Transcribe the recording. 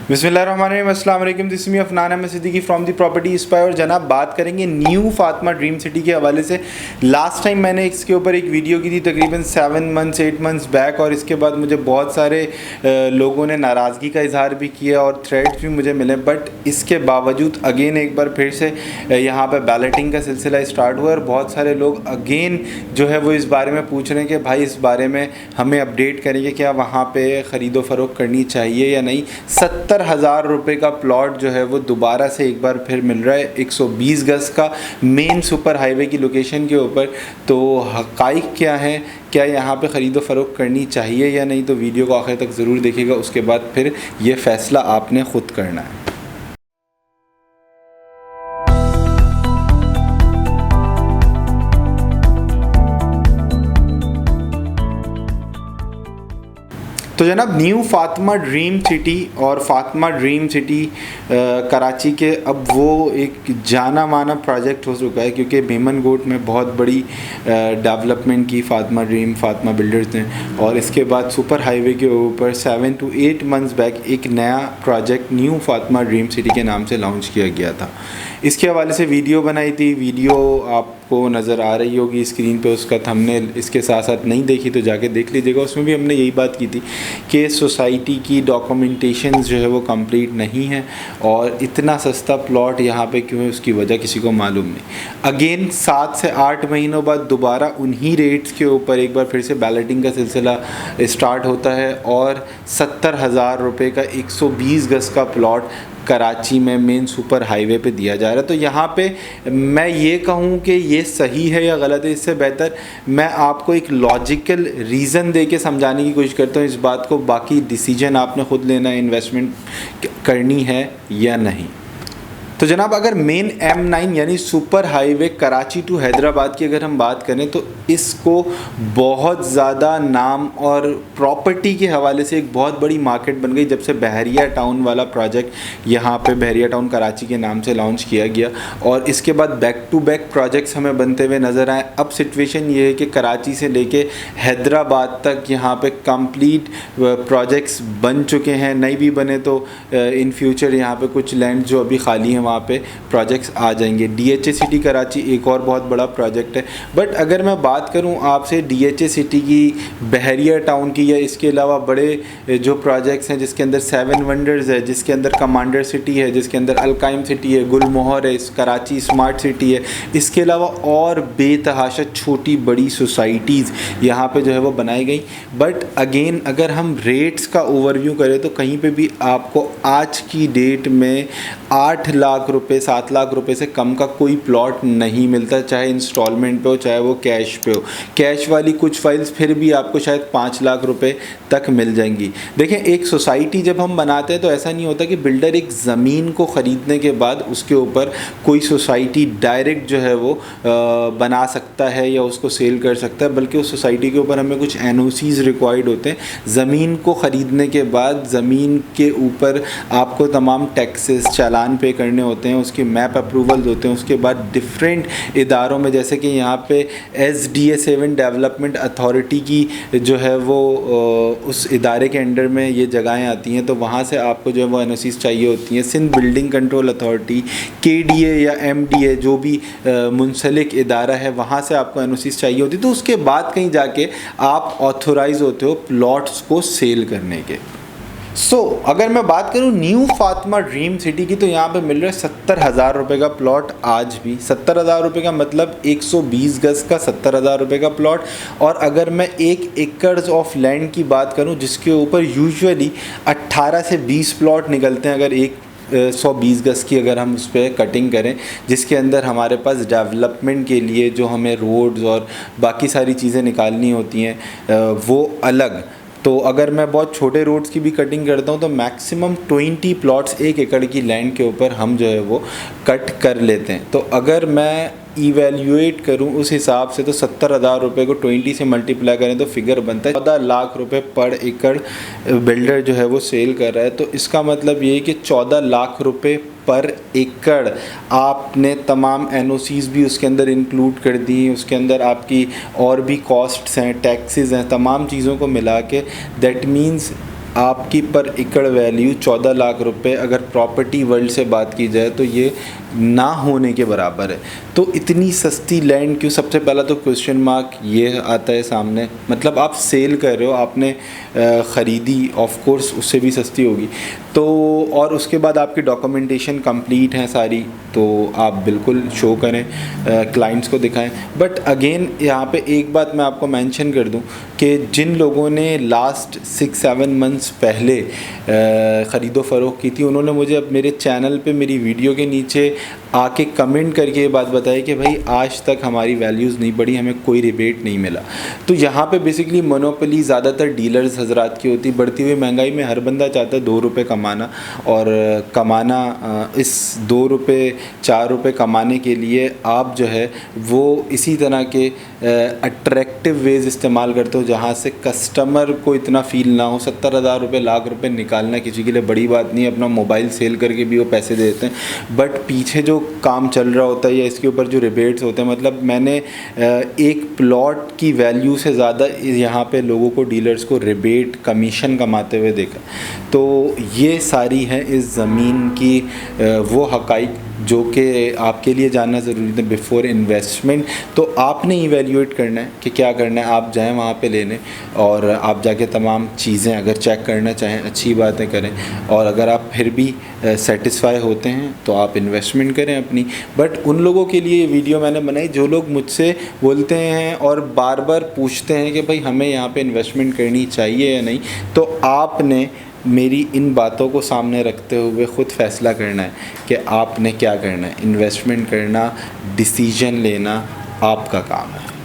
बिस्मिल्लाहिर्रहमानिर्रहीम, अस्सलाम वालेकुम। This me Afnan Ahmed Siddiqui from the property inspire. और जनाब बात करेंगे न्यू फातिमा ड्रीम सिटी के हवाले से। लास्ट टाइम मैंने इसके ऊपर एक वीडियो की थी तकरीबन 8 मंथ्स बैक, और इसके बाद मुझे बहुत सारे लोगों ने नाराज़गी का इजहार भी किया और थ्रेड्स भी मुझे मिले। बट इसके बावजूद अगेन एक बार फिर से यहाँ पर बैलेटिंग का सिलसिला स्टार्ट हुआ और बहुत सारे लोग अगेन जो है वो इस बारे में पूछ रहे हैं कि भाई इस बारे में हमें अपडेट करेंगे, क्या वहाँ पर ख़रीदो फ़रोख्त करनी चाहिए या नहीं। 70,000 रुपये का प्लॉट जो है वो दोबारा से एक बार फिर मिल रहा है 120 गज़ का मेन सुपर हाईवे की लोकेशन के ऊपर। तो हक़ाइक़ क्या है, क्या यहाँ पे ख़रीदो फ़रोख्त करनी चाहिए या नहीं, तो वीडियो को आखिर तक ज़रूर देखिएगा। उसके बाद फिर ये फ़ैसला आपने ख़ुद करना है। तो जनाब न्यू फातिमा ड्रीम सिटी और फातिमा ड्रीम सिटी कराची के अब वो एक जाना माना प्रोजेक्ट हो चुका है, क्योंकि भीमन गोट में बहुत बड़ी डेवलपमेंट की फातिमा ड्रीम फातिमा बिल्डर्स ने, और इसके बाद सुपर हाईवे के ऊपर 7 to 8 मंथ्स बैक एक नया project new Fatima dream city के नाम से लॉन्च किया गया था। इसके हवाले से वीडियो बनाई थी, वीडियो आपको नज़र आ रही होगी स्क्रीन पे, उसका थंबनेल इसके साथ साथ नहीं देखी तो जाके देख लीजिएगा। उसमें भी हमने यही बात की थी कि सोसाइटी की डॉक्यूमेंटेशन जो है वो कंप्लीट नहीं है और इतना सस्ता प्लॉट यहाँ पे क्यों है उसकी वजह किसी को मालूम नहीं। अगेन 7 से 8 महीनों बाद दोबारा उन्हीं रेट्स के ऊपर एक बार फिर से बैलेटिंग का सिलसिला स्टार्ट होता है और 70,000 रुपये का 120 गज़ का प्लॉट कराची में मेन सुपर हाईवे पे दिया जा रहा है। तो यहाँ पे मैं ये कहूँ कि ये सही है या गलत है, इससे बेहतर मैं आपको एक लॉजिकल रीज़न दे के समझाने की कोशिश करता हूँ इस बात को। बाकी डिसीजन आपने ख़ुद लेना है इन्वेस्टमेंट करनी है या नहीं। तो जनाब अगर मेन M9 यानी super highway Karachi to Hyderabad की अगर हम बात करें तो इसको बहुत ज़्यादा नाम और प्रॉपर्टी के हवाले से एक बहुत बड़ी मार्केट बन गई जब से बहरिया टाउन वाला प्रोजेक्ट यहाँ पे बहरिया टाउन कराची के नाम से लॉन्च किया गया, और इसके बाद बैक टू बैक प्रोजेक्ट्स हमें बनते हुए नज़र आए। अब सिचुएशन ये है कि कराची से लेके हैदराबाद तक यहाँ पे कंप्लीट प्रोजेक्ट्स बन चुके हैं, नहीं भी बने तो इन फ्यूचर यहाँ पे कुछ लैंड जो अभी खाली हैं वहाँ पे प्रोजेक्ट्स आ जाएंगे। DHA सिटी कराची एक और बहुत बड़ा प्रोजेक्ट है। बट अगर मैं बात करूँ आपसे DHA सिटी की, बहरिया टाउन की, या इसके अलावा बड़े जो प्रोजेक्ट्स हैं जिसके अंदर 7 वंडर्स है, जिसके अंदर कमांडर सिटी है, जिसके अंदर अलकाइम सिटी है, गुलमोहर है, कराची स्मार्ट सिटी है, इसके अलावा और बेतहाशा छोटी बड़ी सोसाइटीज़ यहाँ पे जो है वो बनाई गई। बट अगेन अगर हम रेट्स का ओवरव्यू करें तो कहीं पे भी आपको आज की डेट में 8 लाख रुपए 7 लाख रुपए से कम का कोई प्लॉट नहीं मिलता, चाहे इंस्टॉलमेंट पे हो चाहे वो कैश पे हो। कैश वाली कुछ फाइल्स फिर भी आपको शायद 5 लाख रुपए तक मिल जाएंगी। देखें, एक सोसाइटी जब हम बनाते हैं तो ऐसा नहीं होता कि बिल्डर एक ज़मीन को ख़रीदने के बाद उसके ऊपर कोई सोसाइटी डायरेक्ट जो है वो बना सकता है या उसको सेल कर सकता है, बल्कि उस सोसाइटी के ऊपर हमें कुछ NOCs रिक्वायर्ड होते हैं। ज़मीन को ख़रीदने के बाद ज़मीन के ऊपर आपको तमाम टैक्सेस चालान पे करने होते हैं, उसके मैप अप्रूवल्स होते हैं। उसके बाद डिफरेंट इदारों में, जैसे कि यहाँ पे SDA 7 डेवलपमेंट अथॉरिटी की जो है वो उस इदारे के अंडर में ये जगहें आती हैं, तो वहाँ से आपको जो है वो NOCs चाहिए होती हैं। Sindh building control authority, KDA या MDA जो भी मुंसलिक इदारा है, वहाँ से आपको NOCs चाहिए होती, तो उसके बाद कहीं जाके आप ऑथोराइज होते हो प्लॉट्स को सेल करने के। अगर मैं बात करूँ न्यू फातिमा ड्रीम सिटी की, तो यहाँ पे मिल रहा है 70,000 रुपये का प्लॉट आज भी। 70,000 रुपये का मतलब 120 गज़ का 70,000 रुपये का प्लॉट। और अगर मैं 1 एकड़ ऑफ लैंड की बात करूँ जिसके ऊपर यूजुअली 18 से 20 प्लॉट निकलते हैं, अगर 120 गज़ की अगर हम उस पर कटिंग करें, जिसके अंदर हमारे पास डेवलपमेंट के लिए जो हमें रोड्स और बाकी सारी चीज़ें निकालनी होती हैं वो अलग, तो अगर मैं बहुत छोटे रोड्स की भी कटिंग करता हूँ तो मैक्सिमम 20 प्लॉट्स 1 एकड़ की लैंड के ऊपर हम जो है वो कट कर लेते हैं। तो अगर मैं इवेल्यूएट करूं उस हिसाब से तो 70,000 रुपये को 20 से मल्टीप्लाई करें तो फिगर बनता है 14 लाख रुपए पर एकड़ बिल्डर जो है वो सेल कर रहा है। तो इसका मतलब ये है कि 14 लाख रुपए पर एकड़ आपने तमाम NOCs भी उसके अंदर इंक्लूड कर दी, उसके अंदर आपकी और भी कॉस्ट्स हैं, टैक्सेस हैं, तमाम चीज़ों को मिला के दैट मीन्स आपकी पर एकड़ वैल्यू 14 लाख रुपए अगर प्रॉपर्टी वर्ल्ड से बात की जाए तो ये ना होने के बराबर है। तो इतनी सस्ती लैंड क्यों? सबसे पहला तो क्वेश्चन मार्क ये आता है सामने। मतलब आप सेल कर रहे हो, आपने ख़रीदी, ऑफ कोर्स उससे भी सस्ती होगी तो, और उसके बाद आपकी डॉक्यूमेंटेशन कंप्लीट है सारी, तो आप बिल्कुल शो करें, क्लाइंट्स को दिखाएं। बट अगेन यहाँ पे एक बात मैं आपको मेंशन कर दूं कि जिन लोगों ने लास्ट 6-7 मंथ्स पहले ख़रीदो फ़रोख्त की थी, उन्होंने मुझे अब मेरे चैनल पे मेरी वीडियो के नीचे आके कमेंट करके ये बात बताई कि भाई आज तक हमारी वैल्यूज़ नहीं बढ़ी, हमें कोई रिबेट नहीं मिला। तो यहाँ पे बेसिकली मोनोपोली ज़्यादातर डीलर्स हजरात की होती। बढ़ती हुई महंगाई में हर बंदा चाहता है 2 रुपये कमाना, और कमाना इस 2 रुपये 4 रुपये कमाने के लिए आप जो है वो इसी तरह के अट्रैक्टिव वेज इस्तेमाल करते हो जहाँ से कस्टमर को इतना फ़ील ना हो। 70,000 रुपये, लाख रुपये निकालना किसी के लिए बड़ी बात नहीं है, अपना मोबाइल सेल करके भी वो पैसे दे देते हैं। बट पीछे जो काम चल रहा होता है या इसके ऊपर जो रिबेट्स होते हैं, मतलब मैंने एक प्लॉट की वैल्यू से ज़्यादा यहाँ पे लोगों को, डीलर्स को रिबेट कमीशन कमाते हुए देखा। तो ये सारी है इस ज़मीन की वो हक़ाइक़ जो कि आपके लिए जानना ज़रूरी है बिफ़ोर इन्वेस्टमेंट। तो आपने इवैल्यूएट करना है कि क्या करना है। आप जाएं वहाँ पे लेने, और आप जाके तमाम चीज़ें अगर चेक करना चाहें, अच्छी बातें करें, और अगर आप फिर भी सेटिस्फाई होते हैं तो आप इन्वेस्टमेंट करें अपनी। बट उन लोगों के लिए ये वीडियो मैंने बनाई जो लोग मुझसे बोलते हैं और बार बार पूछते हैं कि भाई हमें यहाँ पे इन्वेस्टमेंट करनी चाहिए या नहीं, तो आपने मेरी इन बातों को सामने रखते हुए ख़ुद फ़ैसला करना है कि आपने क्या करना है। इन्वेस्टमेंट करना, डिसीजन लेना आपका काम है।